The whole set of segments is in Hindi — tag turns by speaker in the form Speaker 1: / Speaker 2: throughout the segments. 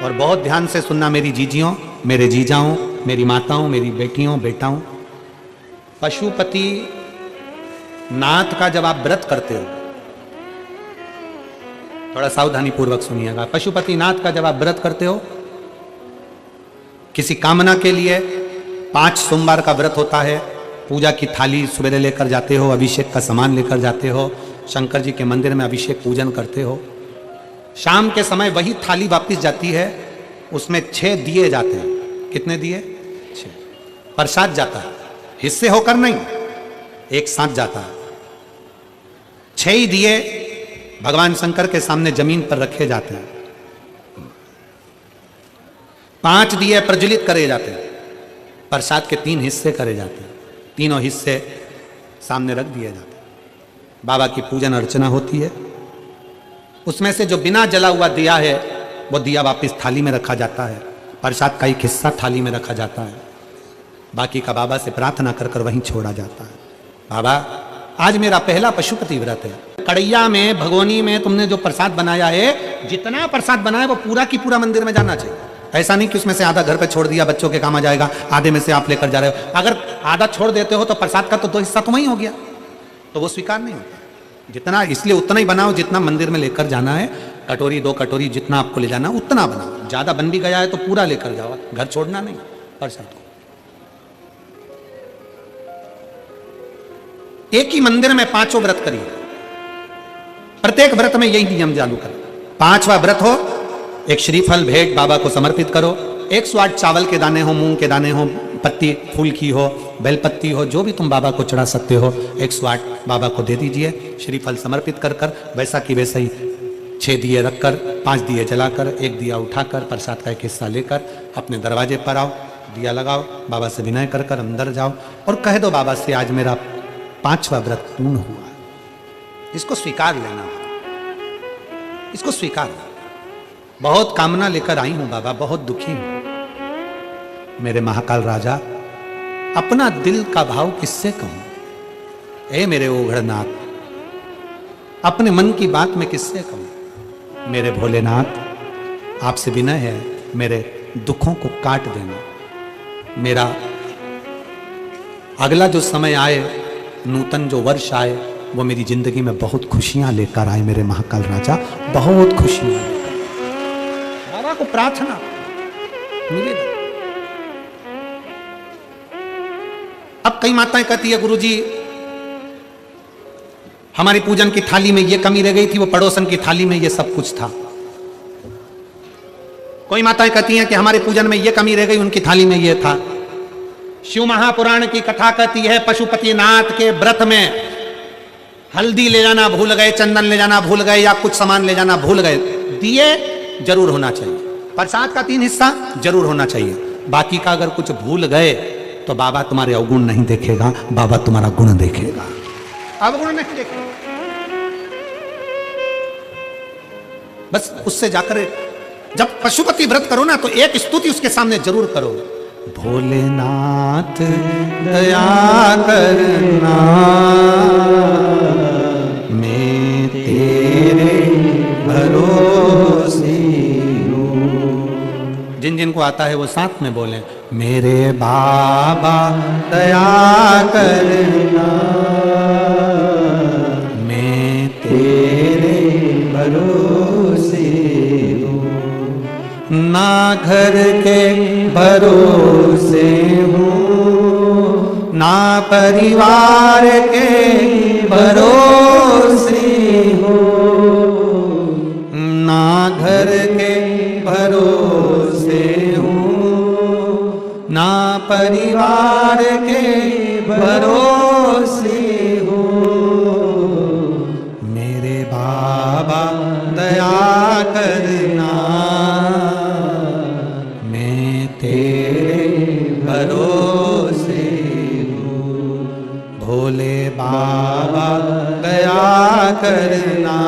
Speaker 1: और बहुत ध्यान से सुनना मेरी जीजियों, मेरे जीजाओं, मेरी माताओं, मेरी बेटियों, बेटाओं। पशुपति नाथ का जब आप व्रत करते हो, थोड़ा सावधानी पूर्वक सुनिएगा। पशुपति नाथ का जब आप व्रत करते हो, किसी कामना के लिए 5 सोमवार का व्रत होता है, पूजा की थाली सवेरे लेकर जाते हो, अभिषेक का सामान लेकर जाते हो, शंकर जी के मंदिर में अभिषेक पूजन करते हो। शाम के समय वही थाली वापस जाती है, उसमें 6 दिए जाते हैं। कितने दिए? 6। प्रसाद जाता है, हिस्से होकर नहीं, एक साथ जाता है। 6 ही दिए भगवान शंकर के सामने जमीन पर रखे जाते हैं। 5 दिए प्रज्वलित करे जाते हैं। प्रसाद के 3 हिस्से करे जाते हैं, तीनों हिस्से सामने रख दिए जाते हैं। बाबा की पूजन अर्चना होती है। उसमें से जो बिना जला हुआ दिया है वो दिया वापस थाली में रखा जाता है। प्रसाद का एक हिस्सा थाली में रखा जाता है, बाकी का बाबा से प्रार्थना कर कर वहीं छोड़ा जाता है। बाबा आज मेरा पहला पशुपति व्रत है। कड़ैया में, भगोनी में तुमने जो प्रसाद बनाया है, जितना प्रसाद बनाया वो पूरा की पूरा मंदिर में जाना चाहिए। ऐसा नहीं कि उसमें से आधा घर पे छोड़ दिया, बच्चों के काम आ जाएगा, आधे में से आप लेकर जा रहे हो। अगर आधा छोड़ देते हो तो प्रसाद का तो 2 हिस्सा तो वहीं हो गया, तो वो स्वीकार नहीं होता। जितना, इसलिए उतना ही बनाओ जितना मंदिर में लेकर जाना है। कटोरी 2 कटोरी जितना आपको ले जाना उतना बनाओ। ज्यादा बन भी गया है तो पूरा लेकर जाओ, घर छोड़ना नहीं प्रसाद को। एक ही मंदिर में 5 व्रत करिए, प्रत्येक व्रत में यही नियम चालू करें। 5वां व्रत हो, एक श्रीफल भेंट बाबा को समर्पित करो। 108 चावल के दाने हो, मूंग के दाने हो, पत्ती फूल की हो, बेलपत्ती हो, जो भी तुम बाबा को चढ़ा सकते हो, 108 बाबा को दे दीजिए। श्रीफल समर्पित कर कर वैसा की वैसा ही 6 दिए रखकर, 5 दिए जलाकर, 1 दिया उठाकर, प्रसाद का एक हिस्सा लेकर अपने दरवाजे पर आओ, दिया लगाओ, बाबा से विनय कर कर अंदर जाओ और कह दो बाबा से आज मेरा 5वां व्रत पूर्ण हुआ। इसको स्वीकार लेना, इसको स्वीकार। बहुत कामना लेकर आई हूं बाबा, बहुत दुखी हूं। मेरे महाकाल राजा, अपना दिल का भाव किससे कहूं? ए मेरे ओघड़नाथ, अपने मन की बात मैं किससे कहूं? मेरे भोलेनाथ, आपसे विनय है, मेरे दुखों को काट देना। मेरा अगला जो समय आए, नूतन जो वर्ष आए, वो मेरी जिंदगी में बहुत खुशियां लेकर आए। मेरे महाकाल राजा, बहुत खुशियां लेकर। बाबा को प्रार्थना मिलेगा। अब कई माताएं कहती है गुरुजी हमारी पूजन की थाली में ये कमी रह गई थी, वो पड़ोसन की थाली में ये सब कुछ था। कोई माताएं कहती हैं कि हमारे पूजन में ये कमी रह गई, उनकी थाली में ये था। शिव महापुराण की कथा कहती है पशुपति नाथ के व्रत में हल्दी ले जाना भूल गए, चंदन ले जाना भूल गए, या कुछ सामान ले जाना भूल गए, दिए जरूर होना चाहिए। प्रसाद का 3 हिस्सा जरूर होना चाहिए। बाकी का अगर कुछ भूल गए तो बाबा तुम्हारे अवगुण नहीं देखेगा, बाबा तुम्हारा गुण देखेगा, अवगुण नहीं देखेगा। बस उससे जाकर जब पशुपति व्रत करो ना, तो एक स्तुति उसके सामने जरूर करो। भोलेनाथ दया करना, मैं तेरे भरोसे हूँ। जिन जिन को आता है वो साथ में बोले, मेरे बाबा दया करना, मैं तेरे भरोसे हूँ। ना घर के भरोसे हूँ, ना परिवार के भरोसे हूँ, ना घर के भरोसे हूँ, ना परिवार के भरोसे हूँ। मेरे बाबा दया करना, मैं तेरे भरोसे हूँ। भोले बाबा दया करना,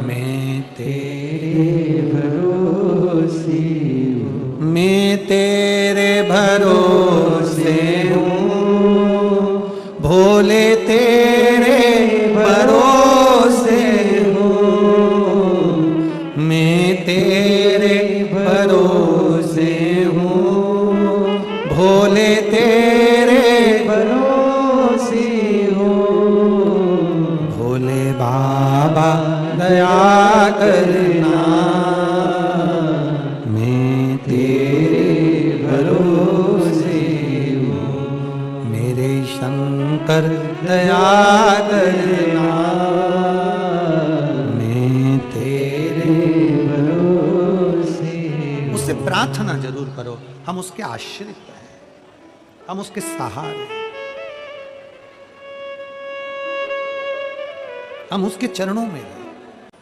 Speaker 1: मैं तेरे भरोसे हूँ। मैं तेरे भरोसे हूँ, भोले तेरे भरोसे हूँ। मैं मैं तेरे भरोसे हूँ, भोले तेरे भरोसे हूँ। भोले बाबा दया करना, मैं तेरे भरोसे हूँ। मेरे शंकर दया करना, मैं तेरे भरोसे। उससे प्रार्थना जरूर करो, हम उसके आश्रित हैं, हम उसके सहारे हैं, हम उसके चरणों में हैं।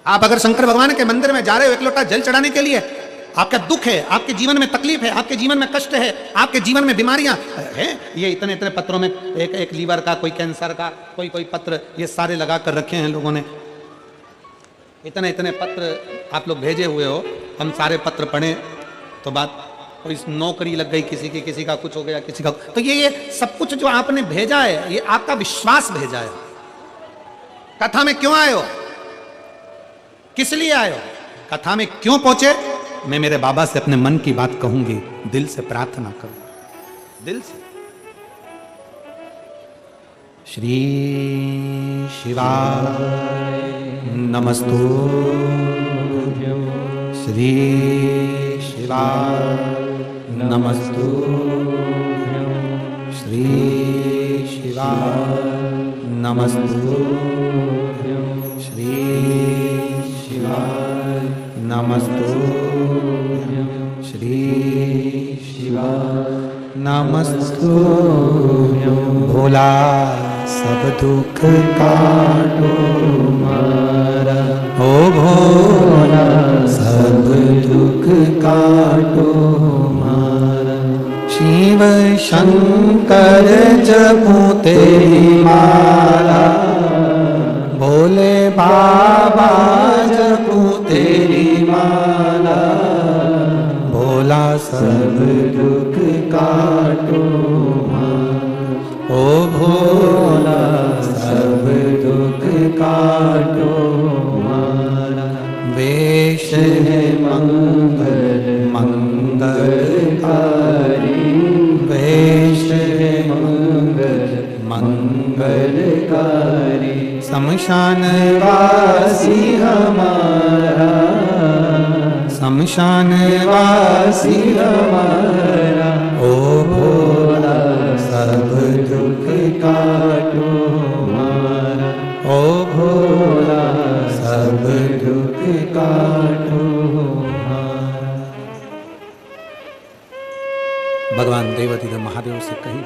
Speaker 1: आप अगर शंकर भगवान के मंदिर में जा रहे हो एक लोटा जल चढ़ाने के लिए, आपका दुख है, आपके जीवन में तकलीफ है, आपके जीवन में कष्ट है, आपके जीवन में बीमारियां हैं, ये इतने इतने पत्रों में एक लीवर का, कोई कैंसर का, कोई पत्र, ये सारे लगा कर रखे हैं लोगों ने। इतने इतने पत्र आप लोग भेजे हुए हो, हम सारे पत्र पढ़े तो बात, कोई नौकरी लग गई किसी की, किसी का कुछ हो गया, किसी का, तो ये सब कुछ जो आपने भेजा है, ये आपका विश्वास भेजा है। कथा में क्यों आए हो, किस लिए आए हो, कथा में क्यों पहुंचे? मैं मेरे बाबा से अपने मन की बात कहूंगी, दिल से प्रार्थना करूं, दिल से। श्री शिवाय नमस्तुभ्यं, श्री शिवाय नमस्तुभ्यं, श्री शिवाय नमस्तुभ्यं, श्री शिवाय नमस्तुभ्यं, श्री शिवाय नमस्तुभ्यं। भोला सब दुख काटो मारा, ओ भोला सब दुख काटो मारा। शिव शंकर जपू तेरी माला, भोले बाबा जपू तेरी माला। भोला सब दुख काटो मारा, ओ भोला सब दुख काटो मारा। वेश है मंगल मंगलकारी, वेश है मंगल मंगलकारी। शमशान वासी हमारा, शमशान वासी हमारा। ओ भोला सब दुख काटो मारा, ओ भोला सब दुख काटो मारा। भगवान देवाधिदेव महादेव से कही,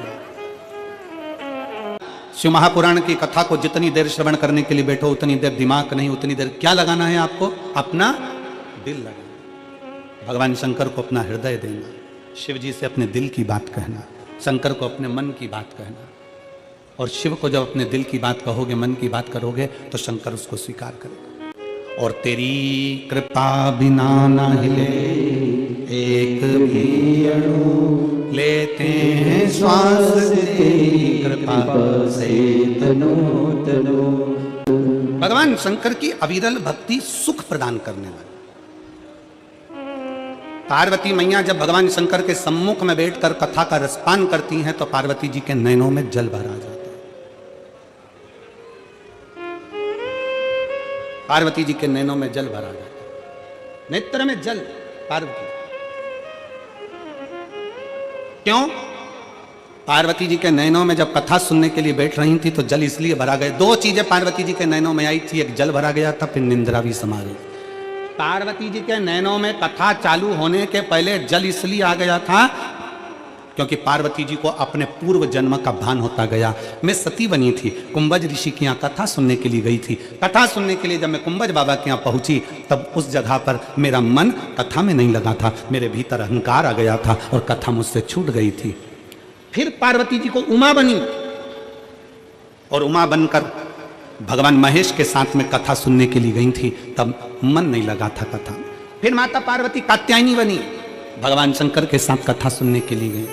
Speaker 1: शिव महापुराण की कथा को जितनी देर श्रवण करने के लिए बैठो, उतनी देर दिमाग नहीं, उतनी देर क्या लगाना है आपको? अपना दिल लगाना। भगवान शंकर को अपना हृदय देना, शिव जी से अपने दिल की बात कहना, शंकर को अपने मन की बात कहना। और शिव को जब अपने दिल की बात कहोगे, मन की बात करोगे, तो शंकर उसको स्वीकार करेगा। और तेरी कृपा बिना न हिले एक भी अणु, लेते हैं श्वास तेरी कृपा से तनो तनो। भगवान शंकर की अविरल भक्ति सुख प्रदान करने वाली। पार्वती मैया जब भगवान शंकर के सम्मुख में बैठकर कथा का रसपान करती हैं, तो पार्वती जी के नैनों में जल भर आ जाता है। पार्वती जी के नैनों में जल भर आ जाता है, नेत्र में जल। पार्वती क्यों? पार्वती जी के नैनों में जब कथा सुनने के लिए बैठ रही थी तो जल इसलिए भरा गया। दो चीजें पार्वती जी के नैनों में आई थी, एक जल भरा गया था, फिर निंद्रा भी समा गई। पार्वती जी के नैनों में कथा चालू होने के पहले जल इसलिए आ गया था क्योंकि पार्वती जी को अपने पूर्व जन्म का भान होता गया। मैं सती बनी थी, कुंभज ऋषि के यहाँ कथा सुनने के लिए गई थी। कथा सुनने के लिए जब मैं कुंभज बाबा के यहाँ पहुंची, तब उस जगह पर मेरा मन कथा में नहीं लगा था, मेरे भीतर अहंकार आ गया था और कथा मुझसे छूट गई थी। फिर पार्वती जी को उमा बनी और उमा बनकर भगवान महेश के साथ में कथा सुनने के लिए गई थी, तब मन नहीं लगा था कथा। फिर माता पार्वती कात्यायनी बनी, भगवान शंकर के साथ कथा सुनने के लिए गई।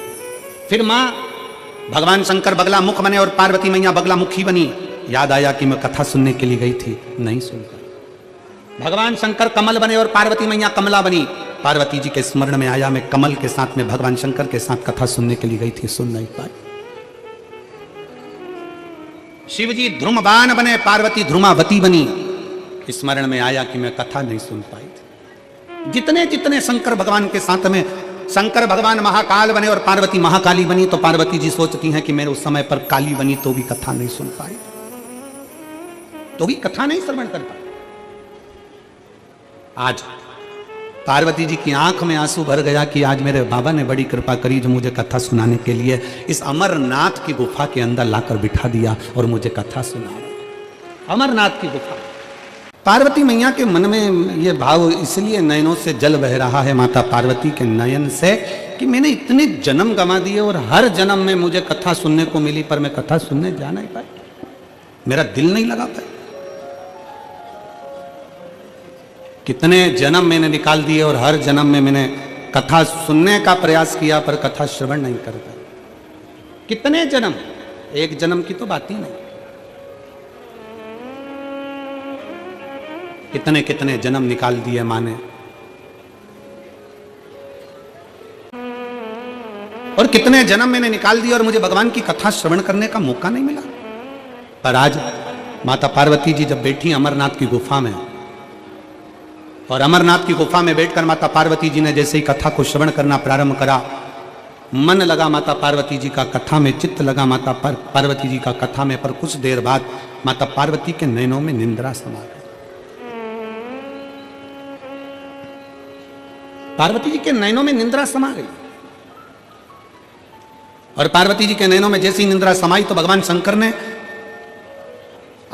Speaker 1: फिर माँ भगवान शंकर बगला मुख बने और पार्वती मैया बगला मुखी बनी। याद आया कि मैं कथा सुनने के लिए गई थी, नहीं सुनकर। भगवान शंकर कमल बने और पार्वती मैया कमला बनी। पार्वती जी के स्मरण में आया, मैं कमल के साथ में भगवान शंकर के साथ कथा सुनने के लिए गई थी, सुन नहीं पाई। शिव जी ध्रुमबान बने, पार्वती ध्रुमावती बनी। स्मरण में आया कि मैं कथा नहीं सुन पाई थी। जितने जितने शंकर भगवान के साथ में, शंकर भगवान महाकाल बने और पार्वती महाकाली बनी, तो पार्वती जी सोचती हैं कि मैं उस समय पर काली बनी तो भी कथा नहीं सुन पाई, तो भी कथा नहीं श्रवण कर पाई। आज पार्वती जी की आंख में आंसू भर गया कि आज मेरे बाबा ने बड़ी कृपा करी जो मुझे कथा सुनाने के लिए इस अमरनाथ की गुफा के अंदर लाकर बिठा दिया और मुझे कथा सुना। अमरनाथ की गुफा। पार्वती मैया के मन में ये भाव इसलिए नयनों से जल बह रहा है माता पार्वती के नयन से कि मैंने इतने जन्म गंवा दिए और हर जन्म में मुझे कथा सुनने को मिली, पर मैं कथा सुनने जा नहीं पाई, मेरा दिल नहीं लगा पाया। कितने जन्म मैंने निकाल दिए और हर जन्म में मैंने कथा सुनने का प्रयास किया पर कथा श्रवण नहीं कर पाया। कितने जन्म, एक जन्म की तो बात ही नहीं, कितने कितने जन्म निकाल दिए माँ ने, और कितने जन्म मैंने निकाल दिए और मुझे भगवान की कथा श्रवण करने का मौका नहीं मिला। पर आज माता पार्वती जी जब बैठी अमरनाथ की गुफा में, और अमरनाथ की गुफा में बैठकर माता पार्वती जी ने जैसे ही कथा को श्रवण करना प्रारंभ करा, मन लगा माता पार्वती जी का कथा में, चित्त लगा माता पार्वती जी का कथा में, पर कुछ देर बाद माता पार्वती के नैनों में निंद्रा समा गई। पार्वती जी के नैनों में निंद्रा समा गई, और पार्वती जी के नैनों में जैसी निंद्रा समाई तो भगवान शंकर ने,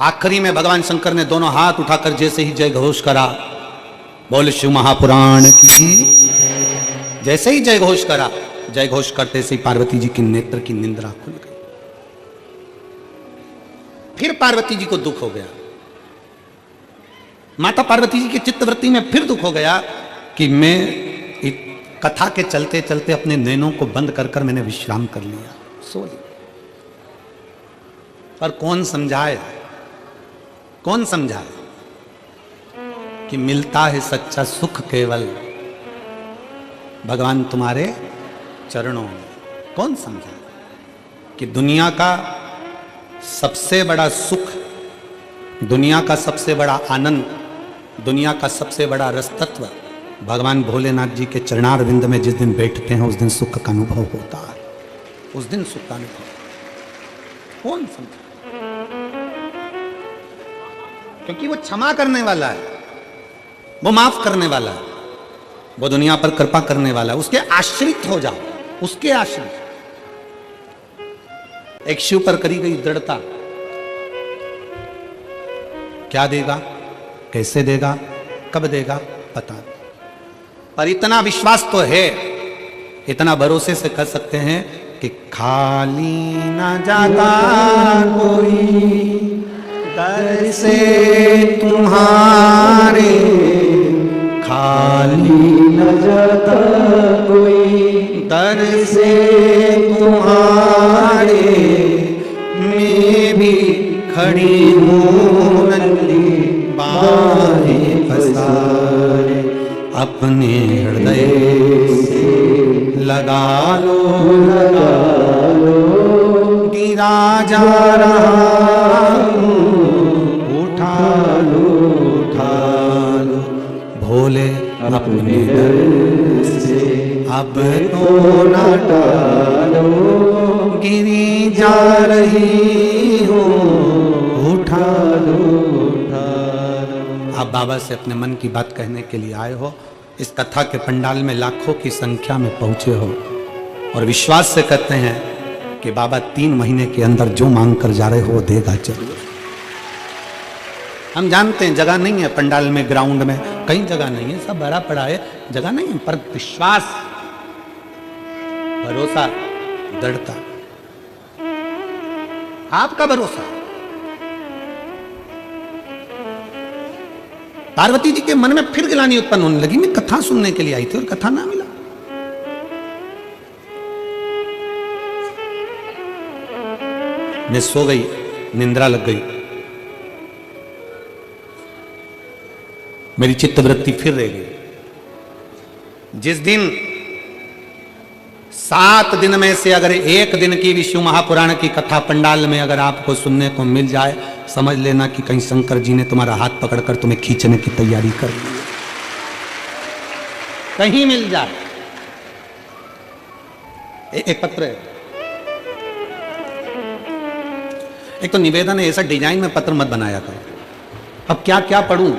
Speaker 1: आखिरी में भगवान शंकर ने दोनों हाथ उठाकर जैसे ही जय घोष करा, बोल शिव महापुराण की, जैसे ही जय घोष करा, जय घोष करते से ही पार्वती जी के नेत्र की निंद्रा खुल गई। फिर पार्वती जी को दुख हो गया, माता पार्वती जी की चित्तवृत्ति में फिर दुख हो गया कि मैं कथा के चलते चलते अपने नैनों को बंद कर कर मैंने विश्राम कर लिया, सो लिया। पर कौन समझाए, कौन समझाए कि मिलता है सच्चा सुख केवल भगवान तुम्हारे चरणों में। कौन समझाए कि दुनिया का सबसे बड़ा सुख, दुनिया का सबसे बड़ा आनंद, दुनिया का सबसे बड़ा रसतत्व भगवान भोलेनाथ जी के चरणारविंद में जिस दिन बैठते हैं उस दिन सुख का अनुभव होता है, उस दिन सुख का अनुभव। कौन समझा? क्योंकि वो क्षमा करने वाला है, वो माफ करने वाला है, वो दुनिया पर कृपा करने वाला है। उसके आश्रित हो जाओ, उसके आश्रित। एक शिव पर करी गई दृढ़ता क्या देगा, कैसे देगा, कब देगा पता नहीं, पर इतना विश्वास तो है, इतना भरोसे से कर सकते हैं कि खाली ना जाता कोई दर से तुम्हारे, खाली न जाता कोई दर से तुम्हारे, मैं भी खड़ी हूँ नंदी बाहें पसारे, अपने हृदय से लगा लो, गिरा जा रहा हूँ, उठा लो भोले अपने दर से, अब तो ना टालो, गिरी जा रही हो, उठा लो। आप बाबा से अपने मन की बात कहने के लिए आए हो, इस कथा के पंडाल में लाखों की संख्या में पहुंचे हो और विश्वास से कहते हैं कि बाबा 3 महीने के अंदर जो मांग कर जा रहे हो वो देगा जरूर। हम जानते हैं जगह नहीं है पंडाल में, ग्राउंड में कहीं जगह नहीं है, सब भरा पड़ा है, जगह नहीं है, पर विश्वास, भरोसा, दृढ़ता, आपका भरोसा। पार्वती जी के मन में फिर गिलानी उत्पन्न होने लगी, मैं कथा सुनने के लिए आई थी और कथा ना मिला। मैं सो गई, निंद्रा लग गई। मेरी चित्तवृत्ति फिर रह गई। जिस दिन 7 दिन में से अगर एक दिन की विष्णु महापुराण की कथा पंडाल में अगर आपको सुनने को मिल जाए, समझ लेना कि कहीं शंकर जी ने तुम्हारा हाथ पकड़कर तुम्हें खींचने की तैयारी कर ली है। कहीं मिल जाए। एक पत्र है, एक तो निवेदन है, ऐसा डिजाइन में पत्र मत बनाया करो। अब क्या क्या पढ़ूं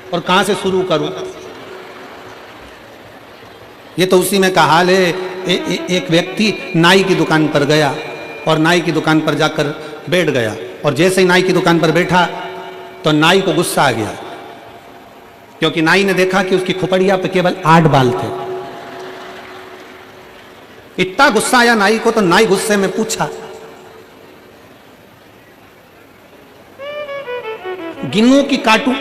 Speaker 1: और कहां से शुरू करूं, ये तो उसी में का हाल है। एक व्यक्ति नाई की दुकान पर गया और नाई की दुकान पर जाकर बैठ गया, और जैसे ही नाई की दुकान पर बैठा तो नाई को गुस्सा आ गया, क्योंकि नाई ने देखा कि उसकी खोपड़िया पे केवल 8 बाल थे। इतना गुस्सा आया नाई को, तो नाई गुस्से में पूछा, गिनूं कि काटूं?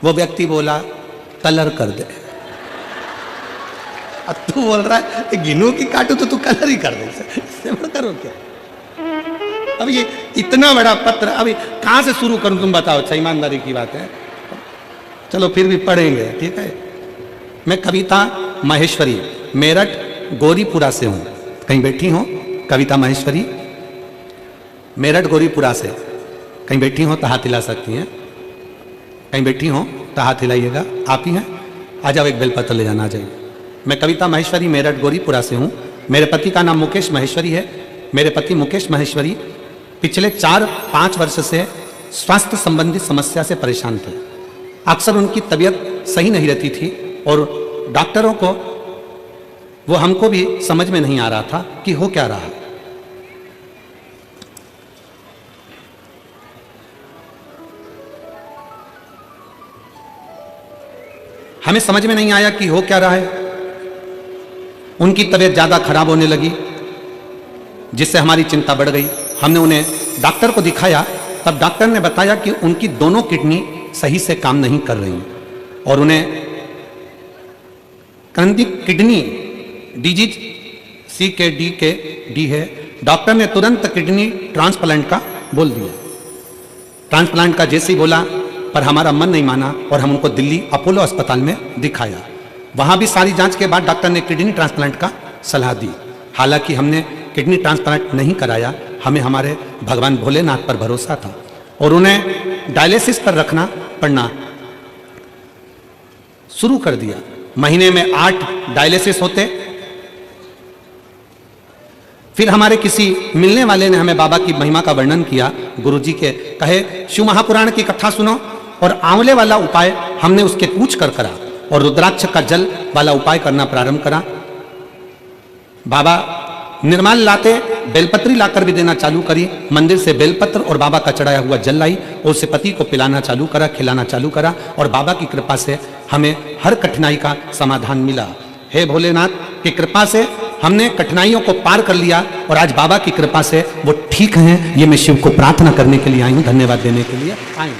Speaker 1: वो व्यक्ति बोला, कलर कर दे। अब तू बोल रहा है गिनूं कि काटूं, तो तू कलर ही कर दे, इससे बड़ा करो क्या? अब ये इतना बड़ा पत्र, अभी कहां से शुरू करूं तुम बताओ? अच्छा, ईमानदारी की बात है, चलो फिर भी पढ़ेंगे, ठीक है। मैं कविता महेश्वरी, मेरठ गौरीपुरा से हूं। कहीं बैठी हो? कविता महेश्वरी, मेरठ गौरीपुरा से कहीं बैठी हो तो हाथ हिला सकती हैं। कहीं बैठी हो तो हाथ हिलाइएगा। आप ही हैं? आ जाओ, एक बेलपत्र ले जाना। आ जाइए। मैं कविता महेश्वरी, मेरठ गौरीपुरा से हूँ। मेरे पति का नाम मुकेश महेश्वरी है। मेरे पति मुकेश महेश्वरी पिछले 4-5 वर्ष से स्वास्थ्य संबंधी समस्या से परेशान थे। अक्सर उनकी तबीयत सही नहीं रहती थी और डॉक्टरों को, वो हमको भी समझ में नहीं आ रहा था कि हो क्या रहा है। हमें समझ में नहीं आया कि हो क्या रहा है। उनकी तबीयत ज़्यादा खराब होने लगी, जिससे हमारी चिंता बढ़ गई। हमने उन्हें डॉक्टर को दिखाया, तब डॉक्टर ने बताया कि उनकी दोनों किडनी सही से काम नहीं कर रही और उन्हें किडनी डिजीज CKD है। डॉक्टर ने तुरंत किडनी ट्रांसप्लांट का बोल दिया। ट्रांसप्लांट का जैसे ही बोला, पर हमारा मन नहीं माना और हम उनको दिल्ली अपोलो अस्पताल में दिखाया। वहां भी सारी जांच के बाद डॉक्टर ने किडनी ट्रांसप्लांट का सलाह दी। हालांकि हमने किडनी ट्रांसप्लांट नहीं कराया, हमें हमारे भगवान भोलेनाथ पर भरोसा था और उन्हें डायलिसिस पर रखना पड़ना शुरू कर दिया। महीने में 8 डायलिसिस होते। फिर हमारे किसी मिलने वाले ने हमें बाबा की महिमा का वर्णन किया। गुरुजी के कहे शिव महापुराण की कथा सुनो, और आंवले वाला उपाय हमने उसके पूछ कर करा और रुद्राक्ष का जल वाला उपाय करना प्रारंभ करा। बाबा निर्माल लाते, बेलपत्री लाकर भी देना चालू करी। मंदिर से बेलपत्र और बाबा का चढ़ाया हुआ जल लाई और उसे पति को पिलाना चालू करा, खिलाना चालू करा, और बाबा की कृपा से हमें हर कठिनाई का समाधान मिला। हे भोलेनाथ की कृपा से हमने कठिनाइयों को पार कर लिया और आज बाबा की कृपा से वो ठीक हैं। ये मैं शिव को प्रार्थना करने के लिए आई हूं, धन्यवाद देने के लिए आई हूं।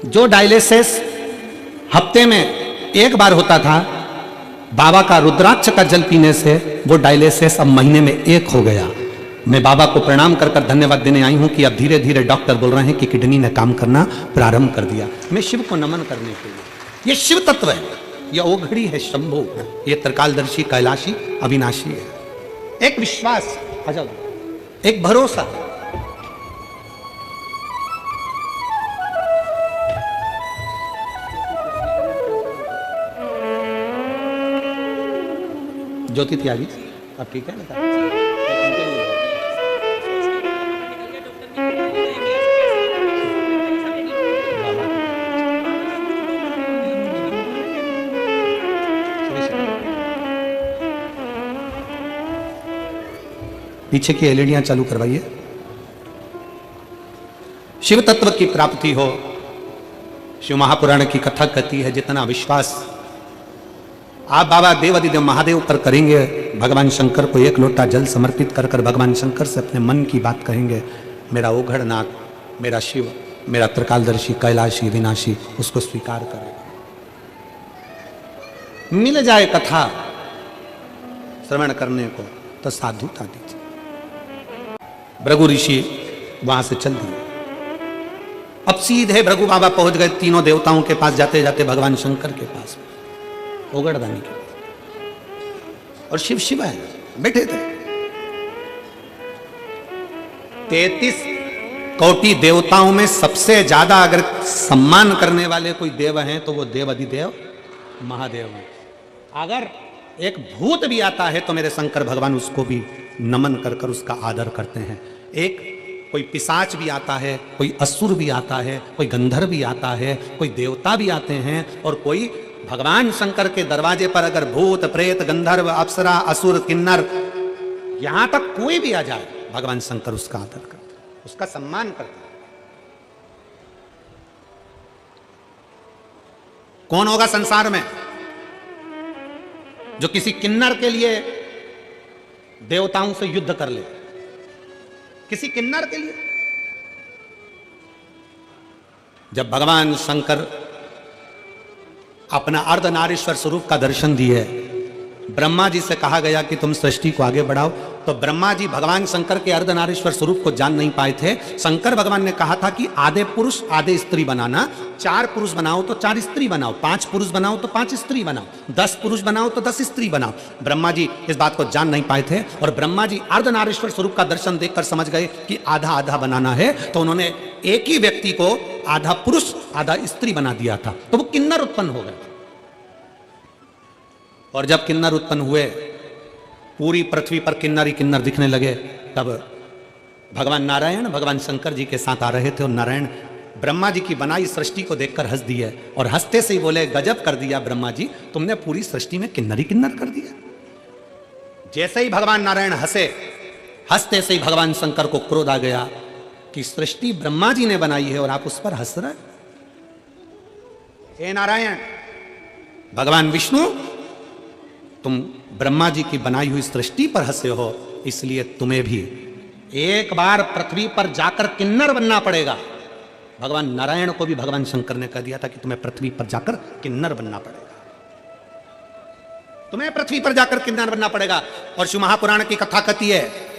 Speaker 1: जो डायलिसिस हफ्ते में 1 बार होता था, बाबा का रुद्राक्ष का जल पीने से वो डायलिसिस अब महीने में 1 हो गया। मैं बाबा को प्रणाम कर कर धन्यवाद देने आई हूं कि अब धीरे धीरे डॉक्टर बोल रहे हैं कि किडनी ने काम करना प्रारंभ कर दिया। मैं शिव को नमन करने के लिए, ये शिव तत्व है, ये ओघड़ी है शंभु, ये त्रिकालदर्शी कैलाशी अविनाशी है। एक विश्वास, एक भरोसा। ज्योति त्यागी, अब ठीक है ना? पीछे की एलईडियां चालू करवाइए। शिव तत्व की प्राप्ति हो, शिव महापुराण की कथा कहती है, जितना विश्वास आप बाबा देवादिदेव महादेव पर करेंगे, भगवान शंकर को 1 लोटा जल समर्पित कर कर भगवान शंकर से अपने मन की बात कहेंगे, मेरा ओघड़नाथ, मेरा शिव, मेरा त्रिकालदर्शी कैलाशी विनाशी उसको स्वीकार करेगा। मिल जाए कथा, श्रवण करने को, तो साधुता दीजिए। भृगु ऋषि वहां से चल दिए। अब सीधे भृगु बाबा पहुंच गए तीनों देवताओं के पास, जाते जाते भगवान शंकर के पास, ओगड़दानी के पास, और शिव शिवाय बैठे थे। 33 कोटि देवताओं में सबसे ज्यादा अगर सम्मान करने वाले कोई देव हैं तो वो देव अधिदेव महादेव हैं। अगर एक भूत भी आता है तो मेरे शंकर भगवान उसको भी नमन कर कर उसका आदर करते हैं। एक कोई पिशाच भी आता है, कोई असुर भी आता है, कोई गंधर्व भी आता है, कोई देवता भी आते हैं, और कोई भगवान शंकर के दरवाजे पर अगर भूत प्रेत गंधर्व अप्सरा असुर किन्नर यहां तक कोई भी आ जाए, भगवान शंकर उसका आदर करते, उसका सम्मान करते। कौन होगा संसार में जो किसी किन्नर के लिए देवताओं से युद्ध कर ले? किसी किन्नर के लिए? जब भगवान शंकर अपना अर्धनारीश्वर स्वरूप का दर्शन दिए, ब्रह्मा जी से कहा गया कि तुम सृष्टि को आगे बढ़ाओ, तो ब्रह्मा जी भगवान शंकर के अर्धनारीश्वर स्वरूप को जान नहीं पाए थे। शंकर भगवान ने कहा था कि आधे पुरुष आधे स्त्री बनाना, 4 पुरुष बनाओ तो 4 स्त्री बनाओ, 5 पुरुष बनाओ तो 5 स्त्री बनाओ, 10 पुरुष बनाओ तो 10 स्त्री बनाओ। ब्रह्मा जी इस बात को जान नहीं पाए थे, और ब्रह्मा जी अर्धनारीश्वर स्वरूप का दर्शन देखकर समझ गए कि आधा आधा बनाना है, तो उन्होंने एक ही व्यक्ति को आधा पुरुष आधा स्त्री बना दिया था, तो वो किन्नर उत्पन्न हो गए। और जब किन्नर उत्पन्न हुए, पूरी पृथ्वी पर किन्नर ही किन्नर दिखने लगे, तब भगवान नारायण भगवान शंकर जी के साथ आ रहे थे, और नारायण ब्रह्मा जी की बनाई सृष्टि को देखकर हंस दिए, और हंसते से ही बोले, गजब कर दिया ब्रह्मा जी, तुमने पूरी सृष्टि में किन्नर ही किन्नर कर दिया। जैसे ही भगवान नारायण हंसे, हंसते से ही भगवान शंकर को क्रोध आ गया कि सृष्टि ब्रह्मा जी ने बनाई है और आप उस पर हंस रहे। हे नारायण, भगवान विष्णु, तुम ब्रह्मा जी की बनाई हुई सृष्टि पर हंसे हो, इसलिए तुम्हें भी एक बार पृथ्वी पर जाकर किन्नर बनना पड़ेगा। भगवान नारायण को भी भगवान शंकर ने कह दिया था कि तुम्हें पृथ्वी पर जाकर किन्नर बनना पड़ेगा, तुम्हें पृथ्वी पर जाकर किन्नर बनना पड़ेगा। और शिव महापुराण की कथा कहती है,